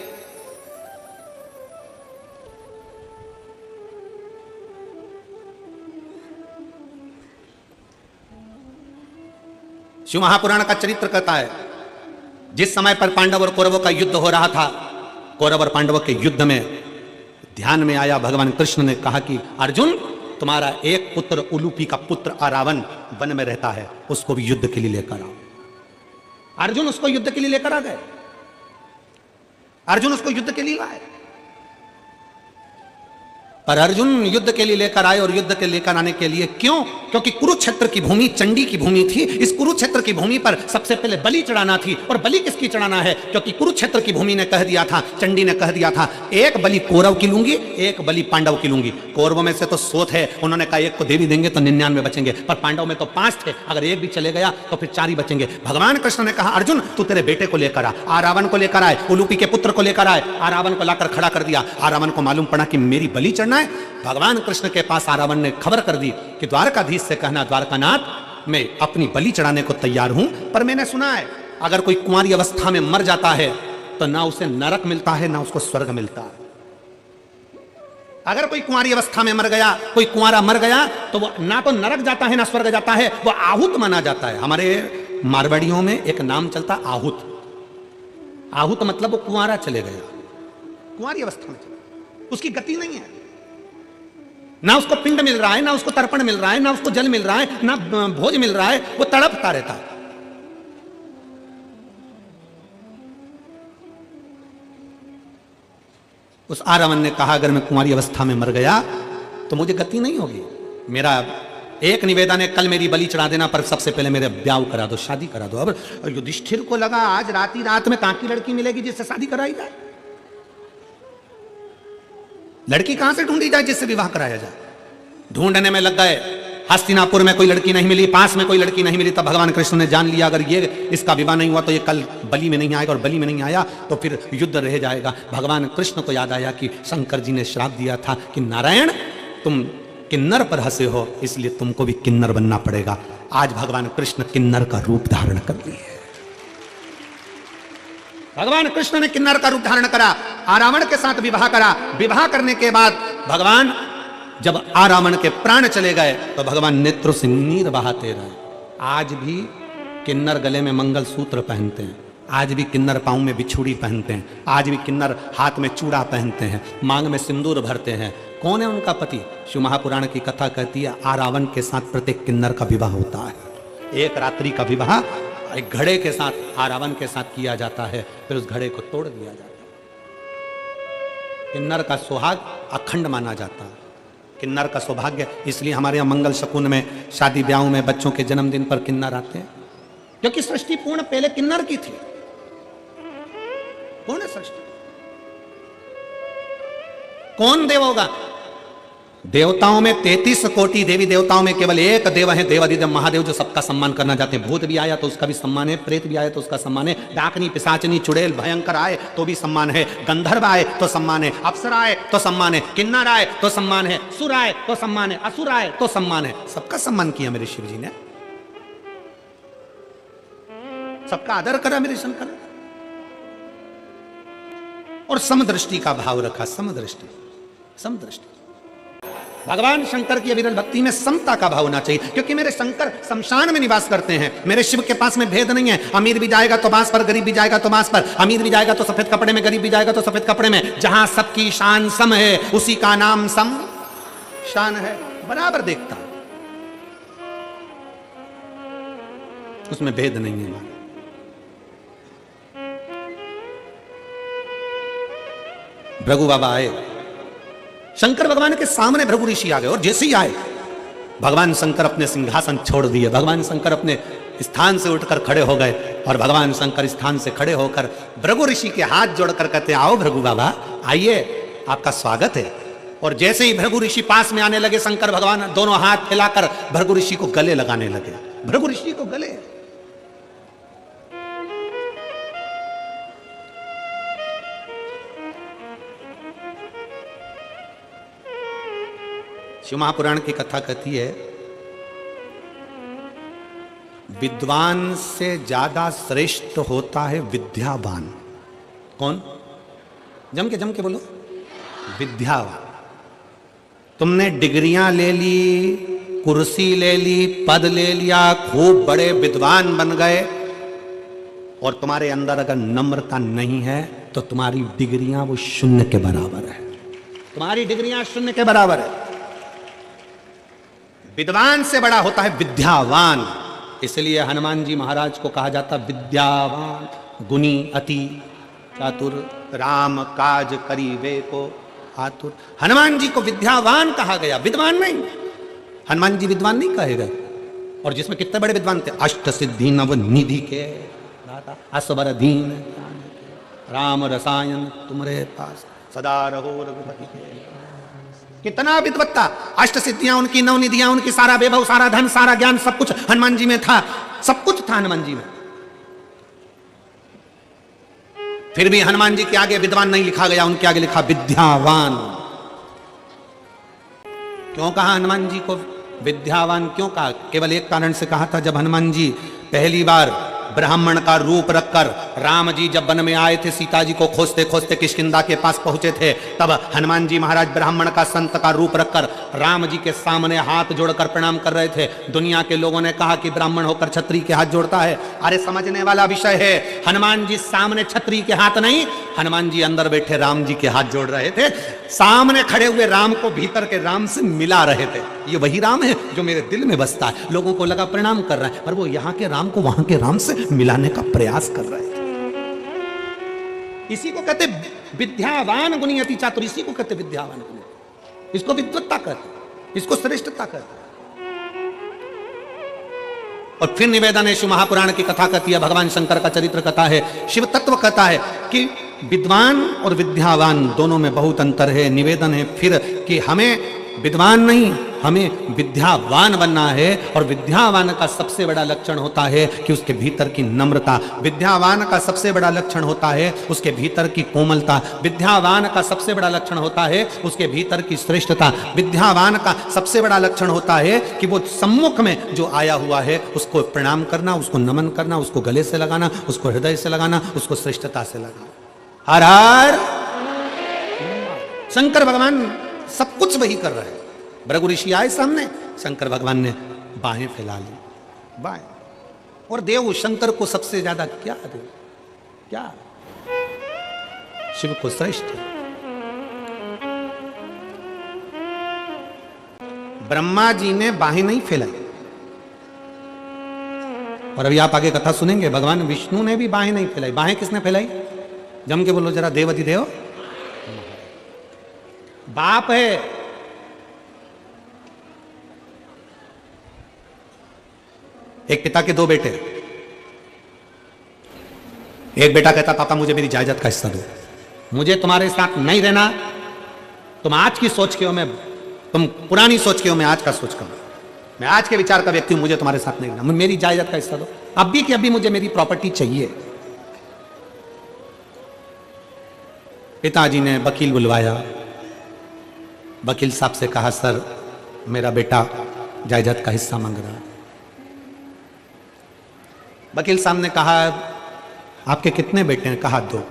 Speaker 1: शिव महापुराण का चरित्र कहता है, जिस समय पर पांडव और कौरवों का युद्ध हो रहा था, कौरव और पांडवों के युद्ध में ध्यान में आया, भगवान कृष्ण ने कहा कि अर्जुन, तुम्हारा एक पुत्र उलूपी का पुत्र अरावन वन में रहता है, उसको भी युद्ध के लिए लेकर आओ। अर्जुन उसको युद्ध के लिए लेकर आ गए, अर्जुन उसको युद्ध के लिए लाए। पर अर्जुन युद्ध के लिए लेकर आए, और युद्ध के लेकर आने के लिए क्यों? क्योंकि कुरुक्षेत्र की भूमि चंडी की भूमि थी। इस कुरुक्षेत्र की भूमि पर सबसे पहले बलि चढ़ाना थी, और बलि किसकी चढ़ाना है? क्योंकि कुरुक्षेत्र की भूमि ने कह दिया था, चंडी ने कह दिया था, एक बलि कौरव की लूंगी, एक बलि पांडव की लूंगी। कौरवों में से तो 100 थे, उन्होंने कहा एक को देवी देंगे तो 99 बचेंगे, पर पांडव में तो 5 थे, अगर एक भी चले गया तो फिर 4 ही बचेंगे। भगवान कृष्ण ने कहा, अर्जुन तू तेरे बेटे को लेकर आ, रावण को लेकर आए, उलूपी के पुत्र को लेकर आए। रावण को लाकर खड़ा कर दिया। रावण को मालूम पड़ा कि मेरी बलि चढ़ना है। भगवान कृष्ण के पास रावण ने खबर कर दी कि द्वारकाधीश से कहना, द्वारकानाथ मैं अपनी बलि चढ़ाने को तैयार हूं, पर मैंने सुना है अगर कोई कुंवारी अवस्था में मर जाता है तो ना उसे नरक मिलता है ना उसको स्वर्ग मिलता है। अगर कोई कुंवारी अवस्था में मर गया, कोई कुंवारा मर गया, तो वो ना तो नरक जाता है ना स्वर्ग जाता है, वो आहूत माना जाता है। हमारे मारवाड़ियों में एक नाम चलता आहूत। आहूत मतलब वो कुंवारा चले गया, कुंवारी अवस्था में चले, उसकी गति नहीं है, ना उसको पिंड मिल रहा है, ना उसको तर्पण मिल रहा है, ना उसको जल मिल रहा है, ना भोज मिल रहा है, वो तड़पता रहता है। उस रावण ने कहा, अगर मैं कुंवारी अवस्था में मर गया तो मुझे गति नहीं होगी। मेरा एक निवेदन है, कल मेरी बलि चढ़ा देना, पर सबसे पहले मेरे ब्याह करा दो, शादी करा दो। अब युधिष्ठिर को लगा आज रात ही रात में कहां की लड़की मिलेगी जिससे शादी कराई जाए? लड़की कहां से ढूंढी जाए जिससे विवाह कराया जाए? ढूंढने में लग गए। हस्तिनापुर में कोई लड़की नहीं मिली, पास में कोई लड़की नहीं मिली, तब भगवान कृष्ण ने जान लिया अगर ये इसका विवाह नहीं हुआ तो ये कल बलि में नहीं आएगा, और बलि में नहीं आया तो फिर युद्ध रह जाएगा। भगवान कृष्ण को याद आया कि शंकर जी ने श्राप दिया था कि नारायण तुम किन्नर पर हंसे हो, इसलिए तुमको भी किन्नर बनना पड़ेगा। आज भगवान कृष्ण किन्नर का रूप धारण कर लिए। भगवान कृष्ण ने किन्नर का रूप धारण करा, आरावण के साथ विवाह करा। विवाह करने के बाद भगवान जब आरावण के प्राण चले गए तो भगवान नेत्रों से नीर बहाते रहे। आज भी किन्नर गले में मंगलसूत्र पहनते हैं, आज भी किन्नर पाँव में बिछुड़ी पहनते हैं, आज भी किन्नर हाथ में चूड़ा पहनते हैं, मांग में सिंदूर भरते हैं। कौन है उनका पति? शिव महापुराण की कथा कहती है आरावण के साथ प्रत्येक किन्नर का विवाह होता है। एक रात्रि का विवाह एक घड़े के साथ आरावण के साथ किया जाता है, फिर उस घड़े को तोड़ दिया जाता है। किन्नर का सुहाग अखंड माना जाता है, किन्नर का सौभाग्य। इसलिए हमारे यहाँ मंगल शकुन में, शादी ब्याहों में बच्चों के जन्मदिन पर किन्नर आते हैं, क्योंकि सृष्टि पूर्ण पहले किन्नर की थी। कौन है सृष्टि? कौन देव होगा? देवताओं में 33 कोटि देवी देवताओं में केवल एक देव है, देवादिदेव महादेव, जो सबका सम्मान करना चाहते हैं। भूत भी आया तो उसका भी सम्मान है, प्रेत भी आया तो उसका सम्मान है, डाकनी पिशाचनी चुड़ैल भयंकर आए तो भी सम्मान है, गंधर्व आए तो सम्मान है, अप्सरा आए तो सम्मान है, किन्नर आए तो सम्मान है, सुर आए तो सम्मान है, असुर आए तो सम्मान है। सबका सम्मान किया मेरे शिव जी ने, सबका आदर करा मेरे शंकर, और समदृष्टि का भाव रखा। समदृष्टि, समदृष्टि। भगवान शंकर की अविरल भक्ति में समता का भाव होना चाहिए, क्योंकि मेरे शंकर शमशान में निवास करते हैं। मेरे शिव के पास में भेद नहीं है, अमीर भी जाएगा तो बांस पर, गरीब भी जाएगा तो बांस पर, अमीर भी जाएगा तो सफेद कपड़े में, गरीब भी जाएगा तो सफेद कपड़े में। जहां सबकी शान सम है उसी का नाम सम शान है। बराबर देखता, उसमें भेद नहीं है। भृगु बाबा आए, शंकर भगवान के सामने भृगु ऋषि आ गए, और जैसे ही आए भगवान शंकर अपने सिंहासन छोड़ दिए। भगवान शंकर अपने स्थान से उठकर खड़े हो गए, और भगवान शंकर स्थान से खड़े होकर भृगु ऋषि के हाथ जोड़कर कहते, आओ भृगु बाबा, आइए, आपका स्वागत है। और जैसे ही भृगु ऋषि पास में आने लगे, शंकर भगवान दोनों हाथ फैलाकर भृगु ऋषि को गले लगाने लगे। भृगु ऋषि को गले। शिव महापुराण की कथा कहती है, विद्वान से ज्यादा श्रेष्ठ होता है विद्यावान। कौन? जम के बोलो, विद्यावान। तुमने डिग्रियां ले ली, कुर्सी ले ली, पद ले लिया, खूब बड़े विद्वान बन गए, और तुम्हारे अंदर अगर नम्रता नहीं है तो तुम्हारी डिग्रियां वो शून्य के बराबर है। तुम्हारी डिग्रियां शून्य के बराबर है। विद्वान से बड़ा होता है विद्यावान। इसलिए हनुमान जी महाराज को कहा जाता विद्यावान, गुणी अति चातुर, राम काज करीबे को आतुर। हनुमान जी को विद्यावान कहा गया, विद्वान नहीं। हनुमान जी विद्वान नहीं कहे गए। और जिसमें कितने बड़े विद्वान थे, अष्ट सिद्धि नव निधि के दाता, असबर दीन राम रसायन तुम्हारे पास, सदा रहो रघुपति के। कितना विद्वत्ता, अष्ट सिद्धियां उनकी, नव निधियां उनकी, सारा वैभव, सारा धन, सारा ज्ञान, सब कुछ हनुमान जी में था। सब कुछ था हनुमान जी में। फिर भी हनुमान जी के आगे विद्वान नहीं लिखा गया, उनके आगे लिखा विद्यावान। क्यों कहा हनुमान जी को विद्यावान? क्यों कहा? केवल एक कारण से कहा था। जब हनुमान जी पहली बार ब्राह्मण का रूप रखकर राम जी जब वन में आए थे, सीता जी को खोजते खोजते किष्किंधा के पास पहुंचे थे, तब हनुमान जी महाराज ब्राह्मण का, संत का रूप रखकर राम जी के सामने हाथ जोड़कर प्रणाम कर रहे थे। दुनिया के लोगों ने कहा कि ब्राह्मण होकर क्षत्रिय के हाथ जोड़ता है। अरे समझने वाला विषय है। हनुमान जी सामने क्षत्रिय के हाथ नहीं, हनुमान जी अंदर बैठे राम जी के हाथ जोड़ रहे थे। सामने खड़े हुए राम को भीतर के राम से मिला रहे थे। ये वही राम है जो मेरे दिल में बसता है। लोगों को लगा प्रणाम कर रहा है, पर वो यहाँ के राम को वहां के राम से मिलाने का प्रयास कर रहे थे। इसी को कहते विद्यावान गुणी अति चातुर। इसी को कहते विद्यावान गुणी, इसको विद्वत्ता कहते, इसको श्रेष्ठता कहते। और फिर निवेदन है, शिव महापुराण की कथा कहती है, भगवान शंकर का चरित्र कथा है, शिव तत्व कहता है कि विद्वान और विद्यावान दोनों में बहुत अंतर है। निवेदन है फिर कि हमें विद्वान नहीं, हमें विद्यावान बनना है। और विद्यावान का सबसे बड़ा लक्षण होता है कि उसके भीतर की नम्रता, विद्यावान का सबसे बड़ा लक्षण होता है उसके भीतर की कोमलता, विद्यावान का सबसे बड़ा लक्षण होता है उसके भीतर की श्रेष्ठता, विद्यावान का सबसे बड़ा लक्षण होता है कि वो सम्मुख में जो आया हुआ है उसको प्रणाम करना, उसको नमन करना, उसको गले से लगाना, उसको हृदय से लगाना, उसको श्रेष्ठता से लगाना। हर हर शंकर भगवान सब कुछ वही कर रहे हैं। भृगु ऋषि आए सामने, शंकर भगवान ने बाहें फैला ली, बाएं। और देव शंकर को सबसे ज्यादा क्या दे, क्या शिव को श्रेष्ठ। ब्रह्मा जी ने बाहें नहीं फैलाई, और अभी आप आगे कथा सुनेंगे, भगवान विष्णु ने भी बाहें नहीं फैलाई। बाहें किसने फैलाई? जम के बोलो जरा, देव अधिदेव बाप है। एक पिता के दो बेटे, एक बेटा कहता पापा मुझे मेरी जायदाद का हिस्सा दो, मुझे तुम्हारे साथ नहीं रहना, तुम आज की सोच के हो, मैं तुम पुरानी सोच के हो, मैं आज का सोच का हूं, मैं आज के विचार का व्यक्ति हूं, मुझे तुम्हारे साथ नहीं रहना, मेरी जायदाद का हिस्सा दो, अभी की अभी मुझे मेरी प्रॉपर्टी चाहिए। पिताजी ने वकील बुलवाया, वकील साहब से कहा सर मेरा बेटा जायदाद का हिस्सा मांग रहा है। वकील साहब ने कहा आपके कितने बेटे हैं? कहा दो।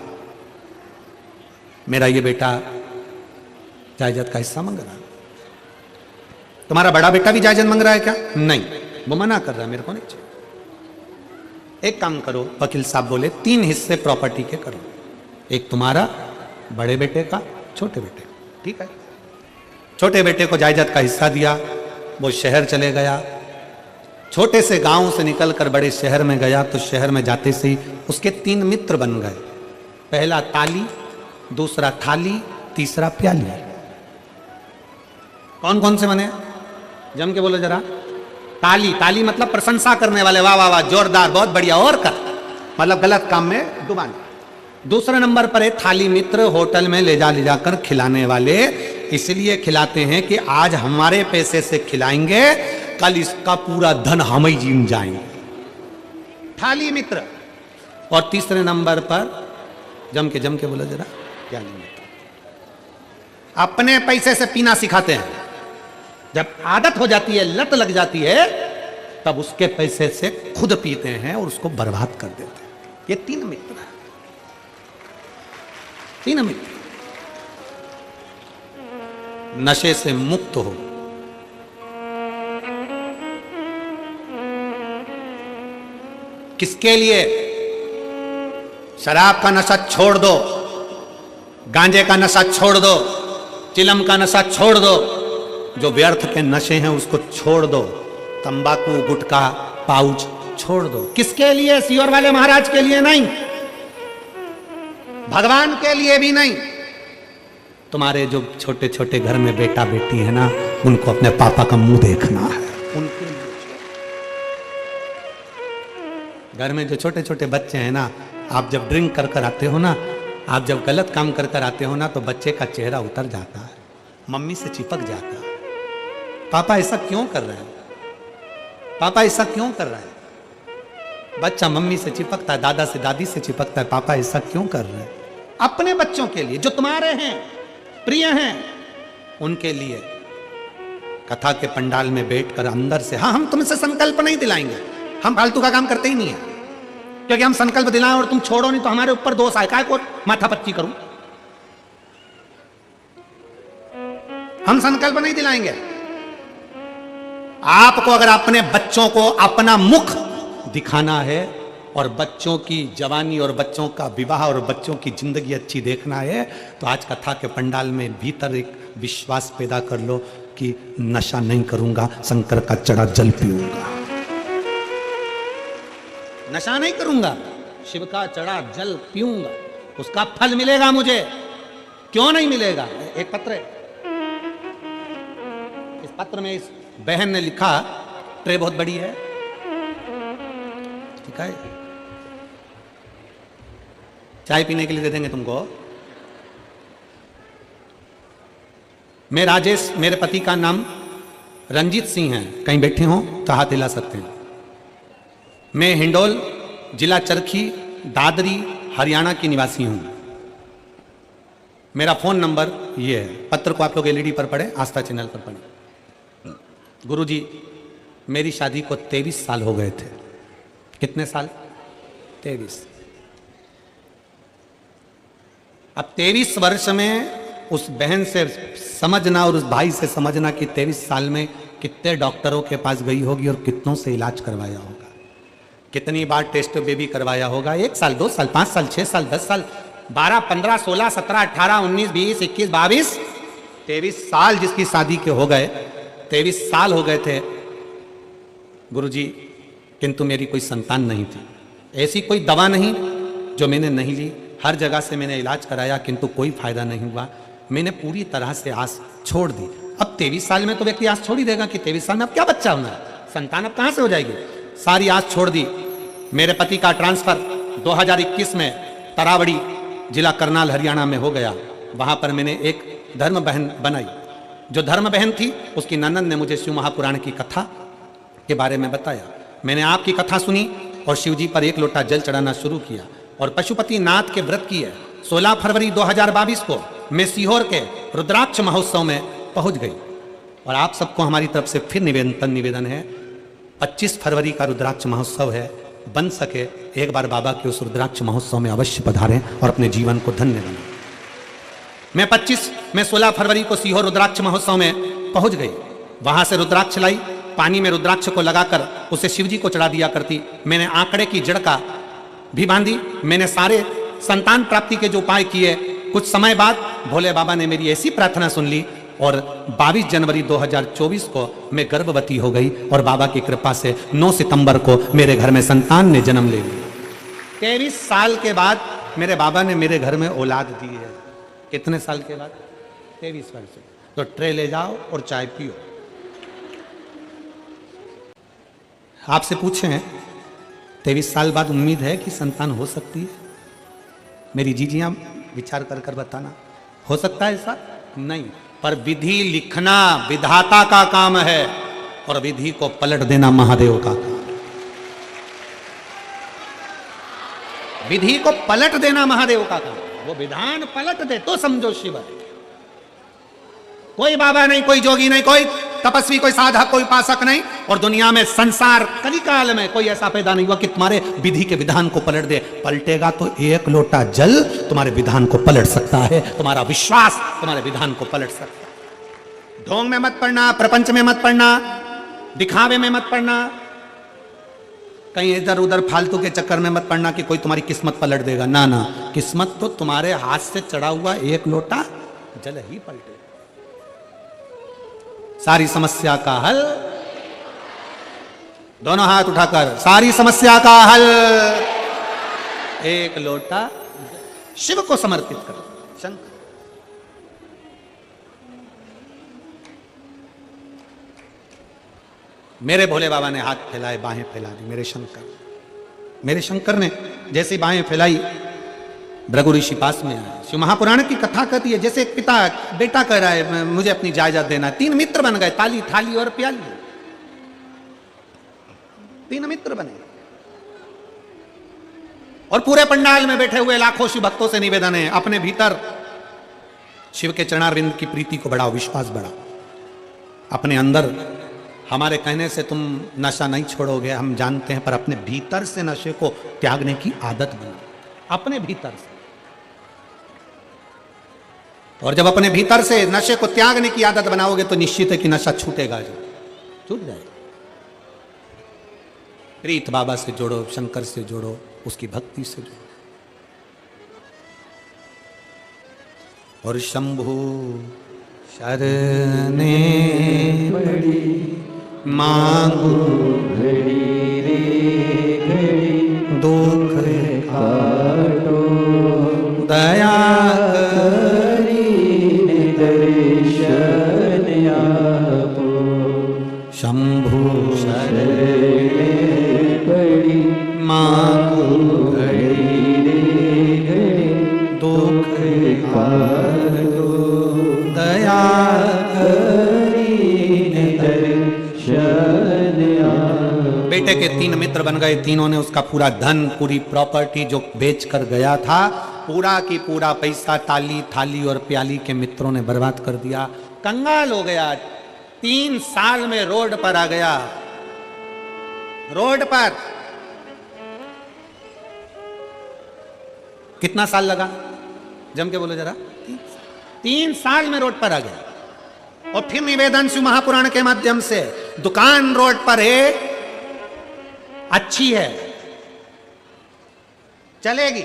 Speaker 1: मेरा ये बेटा जायदाद का हिस्सा मांग रहा है। तुम्हारा बड़ा बेटा भी जायदाद मांग रहा है क्या? नहीं, वो मना कर रहा है, मेरे को नहीं चाहिए। एक काम करो, वकील साहब बोले 3 हिस्से प्रॉपर्टी के करो, एक तुम्हारा, बड़े बेटे का, छोटे बेटे का। ठीक है, छोटे बेटे को जायदाद का हिस्सा दिया, वो शहर चले गया, छोटे से गांव से निकलकर बड़े शहर में गया, तो शहर में जाते से ही उसके 3 मित्र बन गए। पहला ताली, दूसरा थाली, तीसरा प्याली। कौन कौन से बने? जम के बोलो जरा। ताली, ताली मतलब प्रशंसा करने वाले, वाह वाह वाह जोरदार, बहुत बढ़िया, और कर, मतलब गलत काम में डुबाने। दूसरे नंबर पर है थाली मित्र, होटल में ले जाकर खिलाने वाले, इसलिए खिलाते हैं कि आज हमारे पैसे से खिलाएंगे, कल इसका पूरा धन हम ही जीम जाएंगे, थाली मित्र। और तीसरे नंबर पर जम के बोलो जरा, प्याली मित्र, अपने पैसे से पीना सिखाते हैं। जब आदत हो जाती है, लत लग जाती है, तब उसके पैसे से खुद पीते हैं और उसको बर्बाद कर देते हैं। ये 3 मित्र हैं, 3 मित्र। नशे से मुक्त हो, किसके लिए? शराब का नशा छोड़ दो, गांजे का नशा छोड़ दो, चिलम का नशा छोड़ दो, जो व्यर्थ के नशे हैं उसको छोड़ दो, तंबाकू, गुटखा, पाउच छोड़ दो। किसके लिए? सीवर वाले महाराज के लिए नहीं, भगवान के लिए भी नहीं। तुम्हारे जो छोटे छोटे घर में बेटा बेटी है ना, उनको अपने पापा का मुंह देखना है, उनके लिए। घर में जो छोटे छोटे बच्चे हैं ना, आप जब ड्रिंक कर कर आते हो ना, आप जब गलत काम कर कर आते हो ना, तो बच्चे का चेहरा उतर जाता है, मम्मी से चिपक जाता है। पापा ऐसा क्यों कर रहे हैं? पापा ऐसा क्यों कर रहे हैं? बच्चा मम्मी से चिपकता है, दादा से, दादी से चिपकता है, पापा ऐसा क्यों कर रहे हैं? अपने बच्चों के लिए, जो तुम्हारे हैं, प्रिय हैं, उनके लिए। कथा के पंडाल में बैठकर अंदर से, हाँ हम तुमसे संकल्प नहीं दिलाएंगे, हम फालतू का काम करते ही नहीं है, क्योंकि हम संकल्प दिलाएं और तुम छोड़ो नहीं तो हमारे ऊपर दोष आए, काय को माथा पच्ची करूं। हम संकल्प नहीं दिलाएंगे। आपको अगर अपने बच्चों को अपना मुख दिखाना है और बच्चों की जवानी और बच्चों का विवाह और बच्चों की जिंदगी अच्छी देखना है, तो आज कथा के पंडाल में भीतर एक विश्वास पैदा कर लो कि नशा नहीं करूंगा, शंकर का चढ़ा जल पीऊंगा। नशा नहीं करूंगा, शिव का चढ़ा जल पीऊंगा, उसका फल मिलेगा मुझे। क्यों नहीं मिलेगा? एक पत्र है, इस पत्र में इस बहन ने लिखा, ट्रे बहुत बड़ी है, ठीक है, चाय पीने के लिए दे देंगे तुमको। मैं राजेश, मेरे पति का नाम रंजीत सिंह है, कहीं बैठे हों तो हाथ हिला सकते हैं। मैं हिंडोल, जिला चरखी, दादरी, हरियाणा की निवासी हूं। मेरा फोन नंबर ये है। पत्र को आप लोग एलईडी पर पढ़े, आस्था चैनल पर पढ़े। गुरुजी, मेरी शादी को 23 साल हो गए थे। कितने साल? 23। अब 23 वर्ष में उस बहन से समझना और उस भाई से समझना कि 23 साल में कितने डॉक्टरों के पास गई होगी और कितनों से इलाज करवाया होगा, कितनी बार टेस्ट बेबी करवाया होगा। 1 साल, 2 साल, 5 साल, 6 साल, 10 साल, 12, 15, 16, 17, 18, 19, 20, 21, 22, 23 साल जिसकी शादी के हो गए, 23 साल हो गए थे गुरुजी, किंतु मेरी कोई संतान नहीं थी। ऐसी कोई दवा नहीं जो मैंने नहीं ली। हर जगह से मैंने इलाज कराया किंतु कोई फायदा नहीं हुआ। मैंने पूरी तरह से आस छोड़ दी। अब 23 साल में तो व्यक्ति आस छोड़ ही देगा कि 23 साल में अब क्या बच्चा होना है, संतान अब कहां से हो जाएगी। सारी आस छोड़ दी। मेरे पति का ट्रांसफर 2021 में तरावड़ी, जिला करनाल, हरियाणा में हो गया। वहां पर मैंने एक धर्म बहन बनाई। जो धर्म बहन थी उसकी ननद ने मुझे शिव महापुराण की कथा के बारे में बताया। मैंने आपकी कथा सुनी और शिव जी पर 1 लोटा जल चढ़ाना शुरू किया और पशुपति नाथ के व्रत किए। 16 फरवरी 2022 को मैं सीहोर के रुद्राक्ष महोत्सव में पहुंच गई। और आप सबको हमारी तरफ से फिर निवेदन है, 25 फरवरी का रुद्राक्ष महोत्सव है। बन सके एक बार बाबा के उस रुद्राक्ष महोत्सव में अवश्य पधारें और अपने जीवन को धन्य बनाएं। मैं 16 फरवरी को सीहोर रुद्राक्ष महोत्सव में पहुंच गई। वहां से रुद्राक्ष लाई, पानी में रुद्राक्ष को लगाकर उसे शिव जी को चढ़ा दिया करती। मैंने आंकड़े की जड़ का भी बांधी। मैंने सारे संतान प्राप्ति के जो उपाय किए। कुछ समय बाद भोले बाबा ने मेरी ऐसी प्रार्थना सुन ली और 22 जनवरी 2024 को मैं गर्भवती हो गई और बाबा की कृपा से 9 सितंबर को मेरे घर में संतान ने जन्म ले लिया। 23 साल के बाद मेरे बाबा ने मेरे घर में औलाद दी है। कितने साल के बाद? 23 वर्ष। तो ट्रे ले जाओ और चाय पियो। आपसे पूछें 23 साल बाद उम्मीद है कि संतान हो सकती है? मेरी जीजियां विचार कर कर बताना, हो सकता है ऐसा? नहीं, पर विधि लिखना विधाता का काम है और विधि को पलट देना महादेव का काम। विधि को पलट देना महादेव का काम। वो विधान पलट दे तो समझो शिव है। कोई बाबा नहीं, कोई जोगी नहीं, कोई तपस्वी, कोई साधक, कोई उपासक नहीं। और दुनिया में संसार कलिकाल में कोई ऐसा पैदा नहीं हुआ कि तुम्हारे विधि के विधान को पलट दे। पलटेगा तो 1 लोटा जल तुम्हारे विधान को पलट सकता है। तुम्हारा विश्वास तुम्हारे विधान को पलट सकता है। ढोंग में मत पड़ना, प्रपंच में मत पड़ना, दिखावे में मत पड़ना, कहीं इधर उधर फालतू के चक्कर में मत पड़ना कि कोई तुम्हारी किस्मत पलट देगा। ना ना, किस्मत तो तुम्हारे हाथ से चढ़ा हुआ 1 लोटा जल ही पलटे। सारी समस्या का हल, दोनों हाथ उठाकर, सारी समस्या का हल 1 लोटा शिव को समर्पित करो। शंकर, मेरे भोले बाबा ने हाथ फैलाए, बाहें फैला दी। मेरे शंकर ने जैसी बाहें फैलाई, भृगु ऋषि पास में आए। शिव महापुराण की कथा कहती है जैसे एक पिता बेटा कह रहा है मुझे अपनी जायदाद देना। 3 मित्र बन गए, ताली, थाली और प्याली। 3 मित्र बने और पूरे पंडाल में बैठे हुए लाखों शिव भक्तों से निवेदन है, अपने भीतर शिव के चरणारविंद की प्रीति को बढ़ाओ, विश्वास बढ़ाओ। अपने अंदर हमारे कहने से तुम नशा नहीं छोड़ोगे, हम जानते हैं, पर अपने भीतर से नशे को त्यागने की आदत बनाओ, अपने भीतर से। और जब अपने भीतर से नशे को त्यागने की आदत बनाओगे तो निश्चित है कि नशा छूटेगा, छूट जाएगा। प्रीत बाबा से जोड़ो, शंकर से जोड़ो, उसकी भक्ति से जोड़ो। और शंभु शरणे पड़ी मांगू घड़ी रे घड़ी, दुख काटो दया शंभु शरणे पड़ी मांगू घड़ी रे घड़ी, दुख काटो दया बेटे के 3 मित्र बन गए। तीनों ने उसका पूरा धन, पूरी प्रॉपर्टी जो बेच कर गया था, पूरा की पूरा पैसा ताली थाली और प्याली के मित्रों ने बर्बाद कर दिया। कंगाल हो गया। 3 साल में रोड पर आ गया। रोड पर कितना साल लगा? जम के बोलो जरा। 3 साल में रोड पर आ गया। और फिर निवेदन शिव महापुराण के माध्यम से, दुकान रोड पर है, अच्छी है, चलेगी।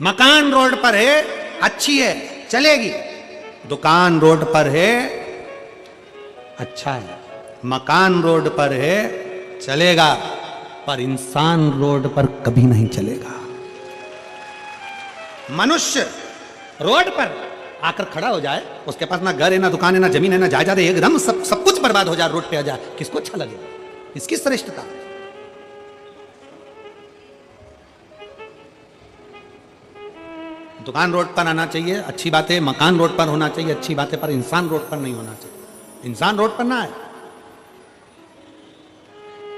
Speaker 1: मकान रोड पर है, अच्छी है, चलेगी। दुकान रोड पर है, अच्छा है, मकान रोड पर है, चलेगा, पर इंसान रोड पर कभी नहीं चलेगा। मनुष्य रोड पर आकर खड़ा हो जाए, उसके पास ना घर है, ना दुकान है, ना जमीन है, ना जायदाद है, एकदम सब कुछ बर्बाद हो जाए, रोड पे आ जाए, किसको अच्छा लगेगा? इसकी श्रेष्ठता। दुकान रोड पर आना चाहिए, अच्छी बात है। मकान रोड पर होना चाहिए, अच्छी बात है, पर इंसान रोड पर नहीं होना चाहिए। इंसान रोड पर ना है,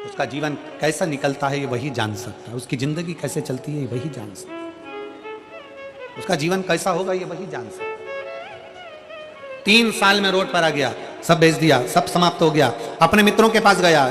Speaker 1: उसका जीवन कैसा निकलता है ये वही जान सकता है। उसकी जिंदगी कैसे चलती है ये वही जान सकता है। उसका जीवन कैसा होगा ये वही जान सकता है। 3 साल में रोड पर आ गया, सब बेच दिया, सब समाप्त हो गया। अपने मित्रों के पास गया,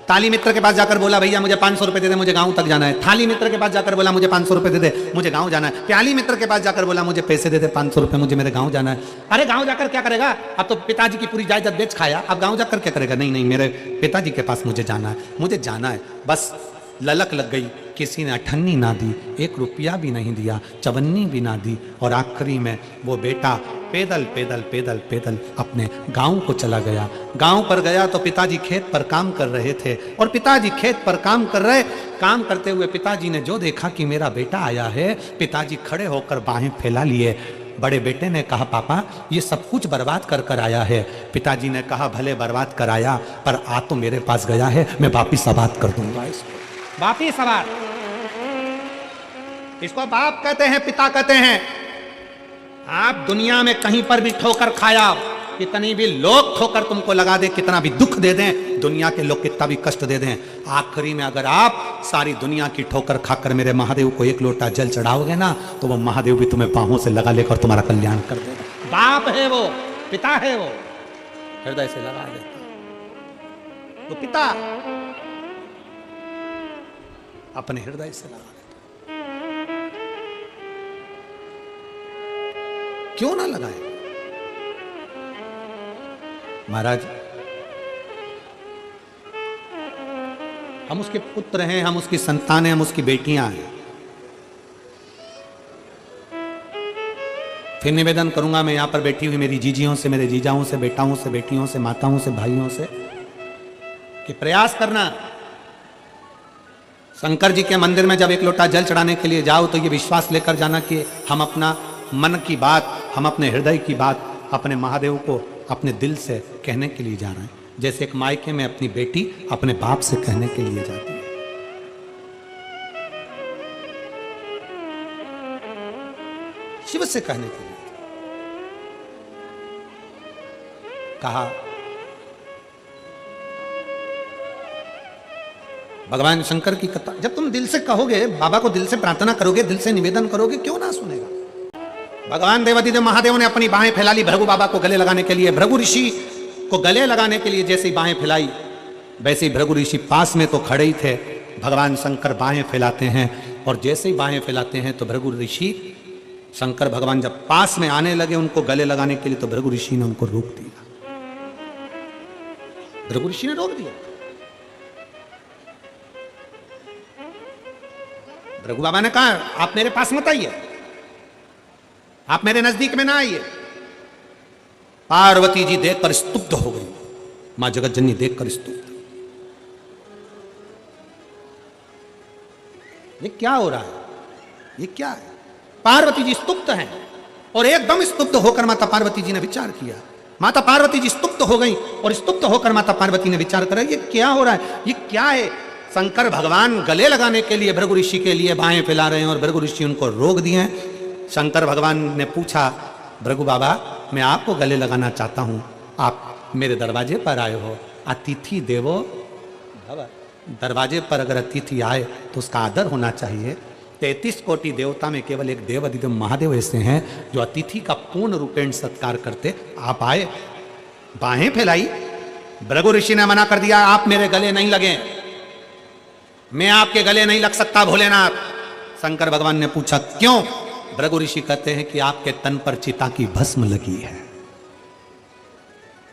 Speaker 1: ताली मित्र के पास जाकर बोला, भैया मुझे 500 रुपए दे दे, मुझे गांव तक जाना है। थाली मित्र के पास जाकर बोला, मुझे 500 रुपए दे दे, मुझे गांव जाना है। प्याली मित्र के पास जाकर बोला, मुझे पैसे दे दे 500 रुपए, मुझे मेरे गांव जाना है। अरे गांव जाकर क्या करेगा? अब तो पिताजी की पूरी जायदाद बेच खाया, अब गांव जाकर क्या करेगा? नहीं, मेरे पिताजी के पास मुझे जाना है, मुझे जाना है। बस ललक लग गई, किसी ने अठन्नी ना दी, 1 रुपया भी नहीं दिया, चवन्नी भी ना दी। और आखिरी में वो बेटा पैदल पैदल पैदल पैदल अपने गांव को चला गया। गांव पर गया तो पिताजी खेत पर काम कर रहे थे, और पिताजी खेत पर काम कर रहे, काम करते हुए पिताजी ने जो देखा कि मेरा बेटा आया है, पिताजी खड़े होकर बाहें फैला लिए। बड़े बेटे ने कहा, पापा ये सब कुछ बर्बाद कर कर आया है। पिताजी ने कहा, भले बर्बाद कर आया, पर आ तो मेरे पास गया है, मैं वापिस आबाद कर दूंगा इसको। वापिस आबाद, इसको बाप कहते हैं, पिता कहते हैं। आप दुनिया में कहीं पर भी ठोकर खाया, कितनी भी लोग ठोकर तुमको लगा दे, कितना भी दुख दे दें, दुनिया के लोग कितना भी कष्ट दे दें, आखिरी में अगर आप सारी दुनिया की ठोकर खाकर मेरे महादेव को 1 लोटा जल चढ़ाओगे ना, तो वो महादेव भी तुम्हें बाहों से लगा लेकर तुम्हारा कल्याण कर देगा। बाप है वो, पिता है वो, हृदय से लगा देता। तो पिता अपने हृदय से लगा देता। क्यों ना लगाए? महाराज, हम उसके पुत्र हैं, हम उसकी संतान हैं, हम उसकी बेटियां हैं। फिर निवेदन करूंगा मैं यहां पर बैठी हुई मेरी जीजियों से, मेरे जीजाओं से, बेटाओं से, बेटियों से, माताओं से, भाइयों से, कि प्रयास करना, शंकर जी के मंदिर में जब 1 लोटा जल चढ़ाने के लिए जाओ तो ये विश्वास लेकर जाना कि हम अपना मन की बात, हम अपने हृदय की बात अपने महादेव को अपने दिल से कहने के लिए जा रहे हैं, जैसे एक मायके में अपनी बेटी अपने बाप से कहने के लिए जाती है। शिव से कहने के लिए कहा। भगवान शंकर की कथा जब तुम दिल से कहोगे, बाबा को दिल से प्रार्थना करोगे, दिल से निवेदन करोगे, क्यों ना सुनेगा? भगवान देवादिदेव महादेव ने अपनी बाहें फैला ली भृगु बाबा को गले लगाने के लिए। भृगु ऋषि को गले लगाने के लिए जैसे ही बाहें फैलाई, वैसे ही भृगु ऋषि पास में तो खड़े ही थे। भगवान शंकर बाहें फैलाते हैं, और जैसे ही बाहें फैलाते हैं तो भृगु ऋषि, शंकर भगवान जब पास में आने लगे उनको गले लगाने के लिए, तो भृगु ऋषि ने उनको रोक दिया। भृगु ऋषि ने रोक दिया। भृगु बाबा ने कहा, आप मेरे पास मत आइए, आप मेरे नजदीक में ना आइए। पार्वती जी देखकर स्तुब्ध हो गई, मां जगत जननी देखकर स्तुब्ध। ये क्या हो रहा है? ये क्या है? पार्वती जी स्तुब्ध हैं, और एकदम स्तुब्ध होकर माता पार्वती जी ने विचार किया। माता पार्वती जी स्तुब्ध हो गई, और स्तुब्ध होकर माता पार्वती ने विचार करा, ये क्या हो रहा है? ये क्या है? शंकर भगवान गले लगाने के लिए भृगु ऋषि के लिए बाहें फैला रहे हैं, और भृगु ऋषि उनको रोक दिए। शंकर भगवान ने पूछा, भृगु बाबा मैं आपको गले लगाना चाहता हूं, आप मेरे दरवाजे पर आए हो, अतिथि देवो भव। दरवाजे पर अगर अतिथि आए तो उसका आदर होना चाहिए। 33 कोटि देवता में केवल एक देव अधिदेव महादेव ऐसे हैं जो अतिथि का पूर्ण रूपेण सत्कार करते। आप आए, बाहें फैलाई, भृगु ऋषि ने मना कर दिया, आप मेरे गले नहीं लगे, मैं आपके गले नहीं लग सकता भोलेनाथ। शंकर भगवान ने पूछा क्यों? भृगु ऋषि कहते हैं कि आपके तन पर चिता की भस्म लगी है,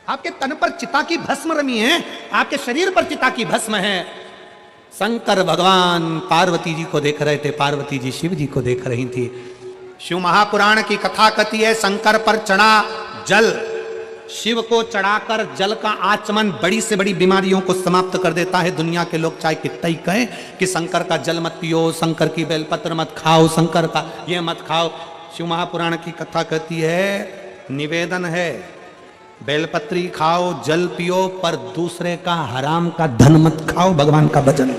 Speaker 1: आपके तन पर चिता की भस्म रमी है, आपके शरीर पर चिता की भस्म है। शंकर भगवान पार्वती जी को देख रहे थे, पार्वती जी शिव जी को देख रही थी। शिव महापुराण की कथा कहती है, शंकर पर चढ़ा जल, शिव को चढ़ाकर जल का आचमन बड़ी से बड़ी बीमारियों को समाप्त कर देता है। दुनिया के लोग चाहे कितना ही कहें कि शंकर का जल मत पियो, शंकर की बेलपत्र मत खाओ, शंकर का ये मत खाओ, शिव महापुराण की कथा कहती है, निवेदन है बेलपत्री खाओ, जल पियो, पर दूसरे का हराम का धन मत खाओ, भगवान का भजन।